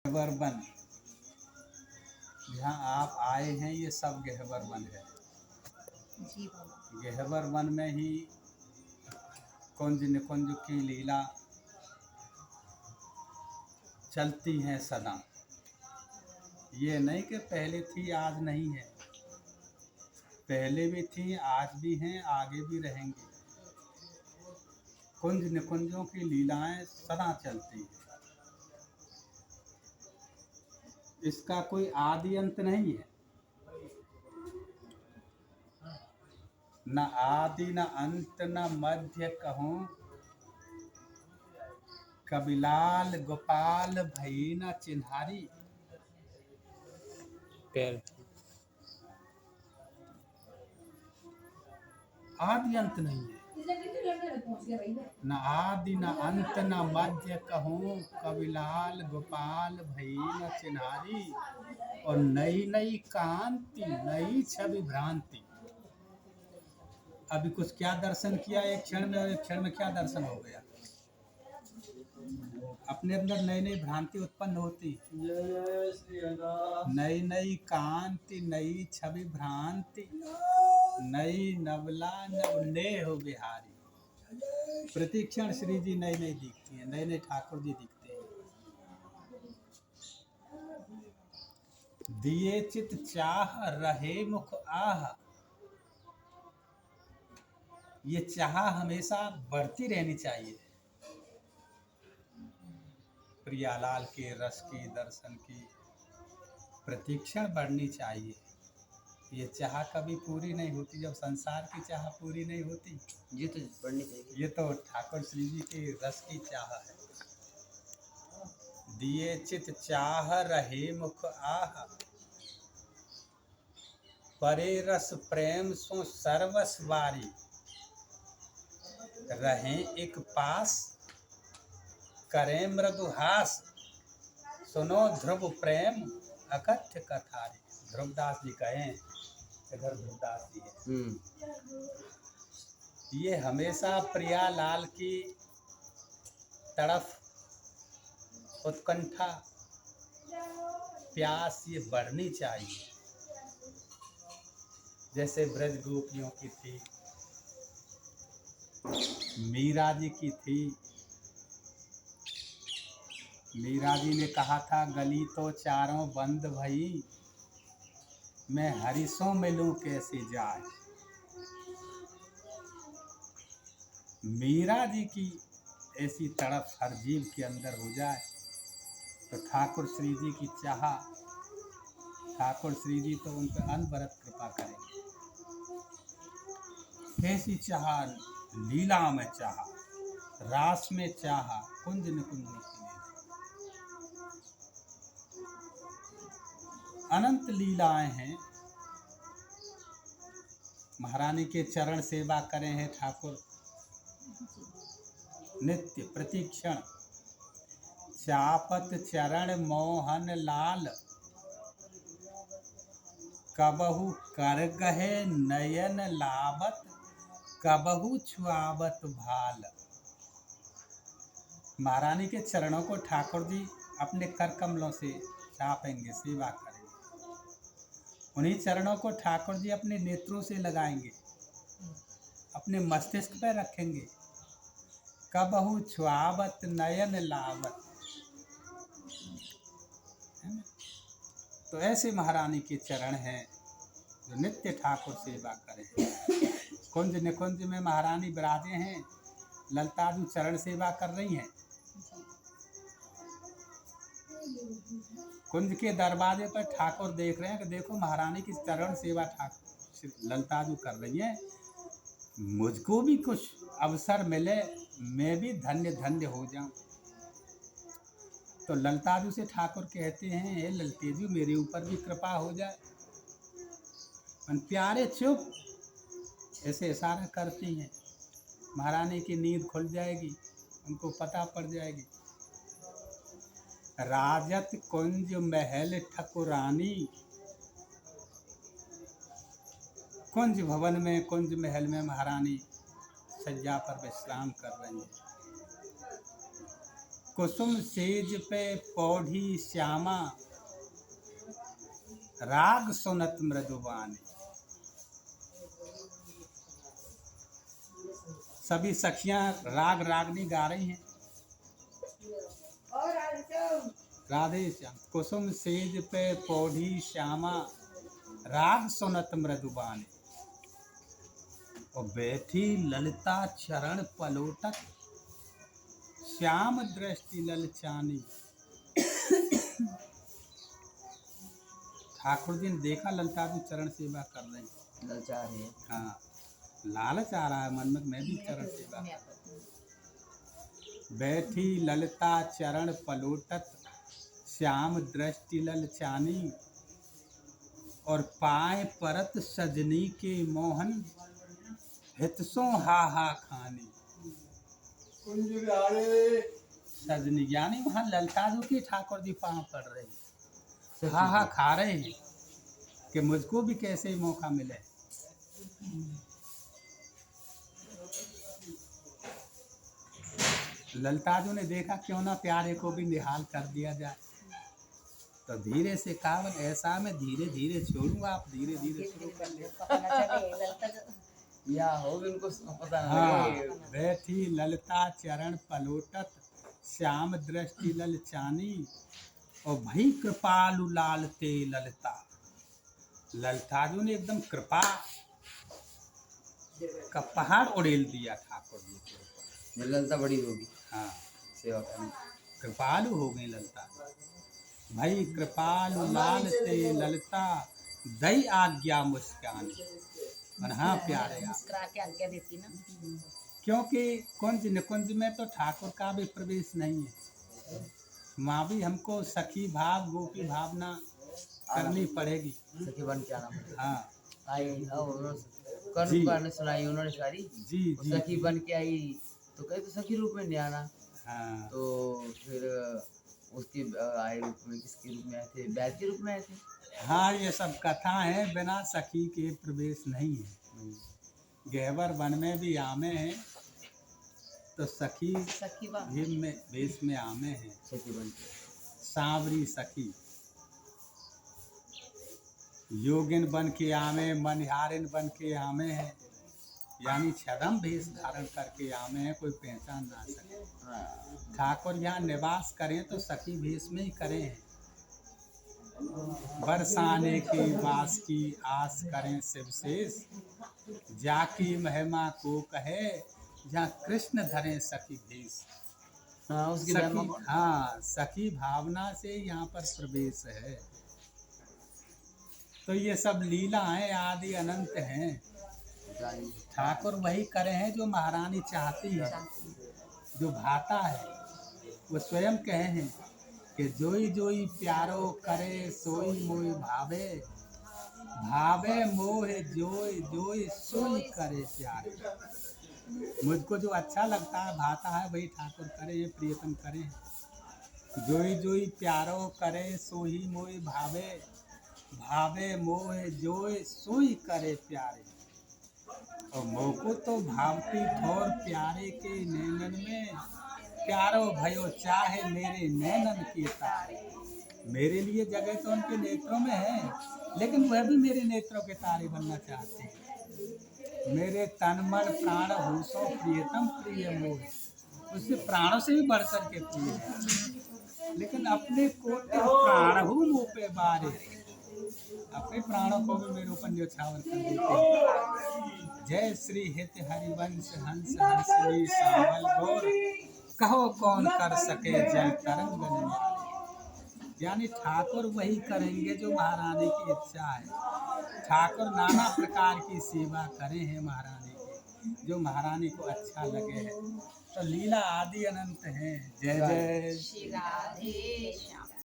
गहवर one, जहाँ आप आए हैं ये सब गहवर वन है। जी बाबा। गहवर वन में ही कुंज निकुंज की लीला चलती है सदा। ये नहीं कि पहले थी आज नहीं है, पहले भी थी आज भी हैं आगे भी रहेंगी। कुंज निकुंजों की लीलाएं सदा चलती हैं, इसका कोई आदि अंत नहीं है। न आदि न अंत न मध्य कहूँ, कबिलाल गोपाल भई न चिन्हारी। पैर आदि अंत नहीं है, न आदि न अंत न मध्य कहूँ, कबिलाल गोपाल भई न चिन्हारी। और नई नई कांति नई छवि भ्रांति। अभी कुछ क्या दर्शन किया एक क्षण में, और एक क्षण में क्या दर्शन हो गया। अपने अंदर नई नई भ्रांति उत्पन्न होती, नई नई कांति नई छवि भ्रांति, नई नवला नवने हो बिहारी। प्रतिक्षण श्री जी नई नई दिखती है, नए नए ठाकुर जी दिखते हैं। दिए चित चाह रहे मुख आह, ये चाह हमेशा बढ़ती रहनी चाहिए। प्रियालाल के रस की दर्शन की प्रतीक्षण बढ़नी चाहिए। ये चाह कभी पूरी नहीं होती, जब संसार की चाह पूरी नहीं होती। ये तो पढ़नी चाहिए। ये तो ठाकुर श्री जी के रस की चाह है। दिए चित चाह रहे मुख आह, परे रस प्रेम सो सर्वस वारी। रहें एक पास करें मृदुहास, सुनो ध्रुव प्रेम अकथ्य कथारी। ध्रुवदास जी कहें, इधर ध्रुवदास जी है। ये हमेशा प्रियालाल की तड़फ उत्कंठा प्यास ये बढ़नी चाहिए, जैसे ब्रज गोपियों की थी, मीरा जी की थी। मीरा जी ने कहा था, गली तो चारों बंद भई, मैं हरिसों मिलूं कैसे जाए। मीरा जी की ऐसी तड़प हर जीव के अंदर हो जाए तो ठाकुर श्री जी की चाह, ठाकुर श्री जी तो उन पर अनवरत कृपा करेंगे। कैसी चाह, लीला में चाह, रास में चाह, कुंज निकुंज की लीला, अनंत लीलाएं हैं। महारानी के चरण सेवा करें हैं ठाकुर नित्य प्रतिक्षण। चापत चरण मोहन लाल, कबहु कर गहे नयन लावत, कबहु छुआवत भाल। महारानी के चरणों को ठाकुर जी अपने कर कमलों से चापेंगे, सेवा करेंगे। उन्हीं चरणों को ठाकुर जी अपने नेत्रों से लगाएंगे, अपने मस्तिष्क पर रखेंगे। कबहु छुआवत नयन लावत। तो ऐसे महारानी के चरण हैं जो नित्य ठाकुर सेवा करें। कुंज निकुंज में महारानी विराजे हैं, ललता जी चरण सेवा कर रही हैं। कुंज के दरवाजे पर ठाकुर देख रहे हैं कि देखो महारानी की चरण सेवा ठाकुर ललता जी कर रही है, मुझको भी कुछ अवसर मिले, मैं भी धन्य धन्य हो जाऊं। तो ललताजू से ठाकुर कहते हैं, हे ललतेजू मेरे ऊपर भी कृपा हो जाए। प्यारे चुप, ऐसे इशारा करती हैं। महारानी की नींद खुल जाएगी, उनको पता पड़ जाएगी। राजत कुंज महल ठकुरानी, कुंज भवन में, कुंज महल में महारानी सज्जा पर विश्राम कर रही है। कुसुम सेज पे पौधी श्यामा, राग सुनत मृदुबानी। सभी सखियां राग रागनी गा रही हैं। राधे श्याम। कुसुम सेज पे पौधी श्यामा, राग सुनत मृदुबानी। और बैठी ललिता चरण पलोटक, श्याम दृष्टि ललचानी। ठाकुर जी ने देखा ललिता जी चरण सेवा कर रही, ललचा रही है। हाँ लालच आ रहा है मन में, मैं भी चरण सेवा। बैठी ललिता चरण पलोटत, श्याम दृष्टि ललचानी। और पाए परत सजनी के मोहन, हितसों हा हा खानी। सजनी यानी वहाँ ललिता जी की ठाकुर जी पाँव पड़ रहे हैं, हा हा खा रहे हैं कि मुझको भी कैसे मौका मिले। ललिता जी ने देखा क्यों ना प्यारे को भी निहाल कर दिया जाए, तो धीरे से कहा ऐसा मैं धीरे धीरे छोड़ूंगा, आप धीरे धीरे शुरू कर ले। या हो भी उनको पता ना हाँ, लगे। बैठी ललिता चरण पलोटत, श्याम दृष्टि ललचानी। और भई कृपालु लालते ललिता। ललिता जी ने एकदम कृपा का पहाड़ उड़ेल दिया ठाकुर जी के ऊपर। ललता बड़ी होगी हाँ, सेवा करनी। कृपालु हो गई ललिता। भई कृपालु लालते ललिता, दई आज्ञा मुस्कानी। और हाँ प्यारे आप, मुस्कुरा के आज्ञा देती ना। क्योंकि कुंज निकुंज में तो ठाकुर का भी प्रवेश नहीं है, वहाँ भी हमको सखी भाव गोपी भावना करनी पड़ेगी। सखी बन के आना पड़ेगा। हाँ आई हाँ उन्होंने जी। कर्ण पुराण सुनाई उन्होंने सारी। जी वो जी सखी बन के आई तो कहे तो सखी रूप में नहीं आना। हाँ तो फिर उसके आए रूप में किसके रूप में आए थे? बैद के रूप में आए थे। हाँ, ये सब कथा है, बिना सखी के प्रवेश नहीं है। गहवर वन में भी आमे हैं, तो सखी सखी बा भीम में वेश में आमे हैं। सखी बन के सांवरी सखी योगिन बन के आमे, मनिहारिन बन के आमे हैं, यानी छदम भेष धारण करके आमे हैं, कोई पहचान ना सके। ठाकुर यहाँ निवास करें तो सखी भेष में ही करें हैं। बरसाने के वास की आस करें शिवशेष, जाकी महिमा को कहे, जहाँ कृष्ण धरे सखी भेष। हाँ उसकी सखी, हाँ सखी भावना से यहाँ पर प्रवेश है। तो ये सब लीलाएं आदि अनंत हैं। ठाकुर वही करे हैं जो महारानी चाहती है, जो भाता है। वो स्वयं कहे हैं कि जोई जोई प्यारो करे, सोई मोई भावे, भावे मोहे जोई जोई सोई करे प्यारे। मुझको जो अच्छा लगता है भाता है वही ठाकुर करे, प्रियतम करे। जोई जोई प्यारो करे, सोई मोई भावे, भावे मोहे जोई सोई करे प्यारे। और मोको तो भावती थोर प्यारे के नैनन में, प्यारो भयो चाहे मेरे नैनन के तारे। मेरे लिए जगह तो उनके नेत्रों में है, लेकिन वह भी मेरे नेत्रों के तारे बनना चाहते हैं। मेरे तन मन प्राण होसो प्रियतम प्रिय मोह, उससे प्राणों से भी बढ़कर के प्रिय है। लेकिन अपने को प्राण हो मुँह पे बारे, अपने प्राणों को भी मेरे ऊपर न्योछावर कर देते हैं। जय श्री हित हरिवंश हंस हंसनी सावल गौर, कहो कौन कर सके जल तरंग न्यारे। यानी ठाकुर वही करेंगे जो महारानी की इच्छा है। ठाकुर नाना प्रकार की सेवा करे हैं महारानी की, जो महारानी को अच्छा लगे है। तो लीला आदि अनंत हैं। जय जय श्री राधे श्याम।